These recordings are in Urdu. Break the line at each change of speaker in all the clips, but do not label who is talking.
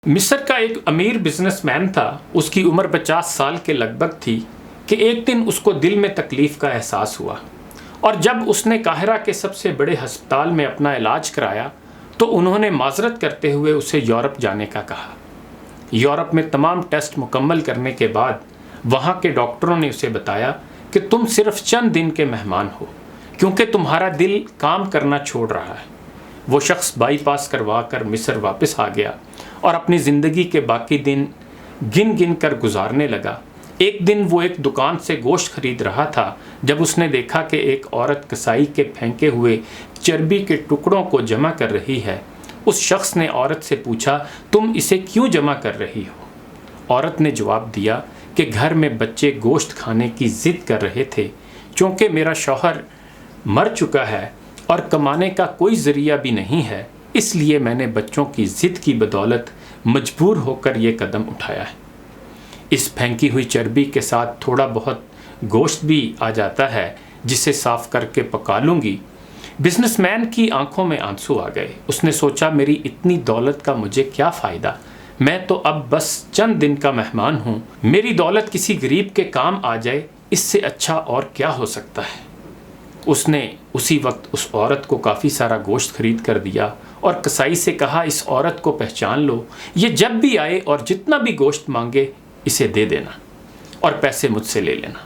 مصر کا ایک امیر بزنس مین تھا۔ اس کی عمر 50 سال کے لگ بھگ تھی کہ ایک دن اس کو دل میں تکلیف کا احساس ہوا، اور جب اس نے قاہرہ کے سب سے بڑے ہسپتال میں اپنا علاج کرایا تو انہوں نے معذرت کرتے ہوئے اسے یورپ جانے کا کہا۔ یورپ میں تمام ٹیسٹ مکمل کرنے کے بعد وہاں کے ڈاکٹروں نے اسے بتایا کہ تم صرف چند دن کے مہمان ہو، کیونکہ تمہارا دل کام کرنا چھوڑ رہا ہے۔ وہ شخص بائی پاس کروا کر مصر واپس آ گیا اور اپنی زندگی کے باقی دن گن گن کر گزارنے لگا۔ ایک دن وہ ایک دکان سے گوشت خرید رہا تھا جب اس نے دیکھا کہ ایک عورت کسائی کے پھینکے ہوئے چربی کے ٹکڑوں کو جمع کر رہی ہے۔ اس شخص نے عورت سے پوچھا، تم اسے کیوں جمع کر رہی ہو؟ عورت نے جواب دیا کہ گھر میں بچے گوشت کھانے کی ضد کر رہے تھے۔ چونکہ میرا شوہر مر چکا ہے اور کمانے کا کوئی ذریعہ بھی نہیں ہے، اس لیے میں نے بچوں کی ضد کی بدولت مجبور ہو کر یہ قدم اٹھایا ہے۔ اس پھینکی ہوئی چربی کے ساتھ تھوڑا بہت گوشت بھی آ جاتا ہے جسے صاف کر کے پکا لوں گی۔ بزنس مین کی آنکھوں میں آنسو آ گئے۔ اس نے سوچا، میری اتنی دولت کا مجھے کیا فائدہ؟ میں تو اب بس چند دن کا مہمان ہوں۔ میری دولت کسی غریب کے کام آ جائے، اس سے اچھا اور کیا ہو سکتا ہے؟ اس نے اسی وقت اس عورت کو کافی سارا گوشت خرید کر دیا اور کسائی سے کہا، اس عورت کو پہچان لو، یہ جب بھی آئے اور جتنا بھی گوشت مانگے اسے دے دینا اور پیسے مجھ سے لے لینا۔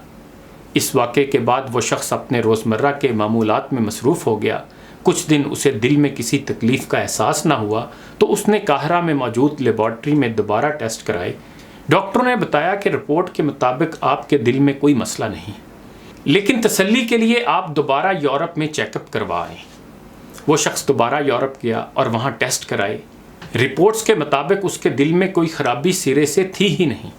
اس واقعے کے بعد وہ شخص اپنے روزمرہ کے معمولات میں مصروف ہو گیا۔ کچھ دن اسے دل میں کسی تکلیف کا احساس نہ ہوا تو اس نے قاہرہ میں موجود لیبارٹری میں دوبارہ ٹیسٹ کرائے۔ ڈاکٹروں نے بتایا کہ رپورٹ کے مطابق آپ کے دل میں کوئی مسئلہ نہیں، لیکن تسلی کے لیے آپ دوبارہ یورپ میں چیک اپ کروائیں۔ وہ شخص دوبارہ یورپ گیا اور وہاں ٹیسٹ کرائے۔ رپورٹس کے مطابق اس کے دل میں کوئی خرابی سرے سے تھی ہی نہیں۔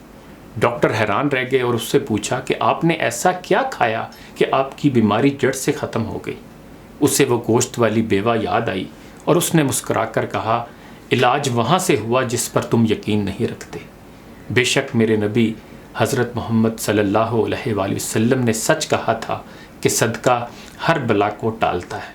ڈاکٹر حیران رہ گئے اور اس سے پوچھا کہ آپ نے ایسا کیا کھایا کہ آپ کی بیماری جڑ سے ختم ہو گئی؟ اسے وہ گوشت والی بیوہ یاد آئی اور اس نے مسکرا کر کہا، علاج وہاں سے ہوا جس پر تم یقین نہیں رکھتے۔ بے شک میرے نبی حضرت محمد صلی اللہ علیہ وآلہ وسلم نے سچ کہا تھا کہ صدقہ ہر بلا کو ٹالتا ہے۔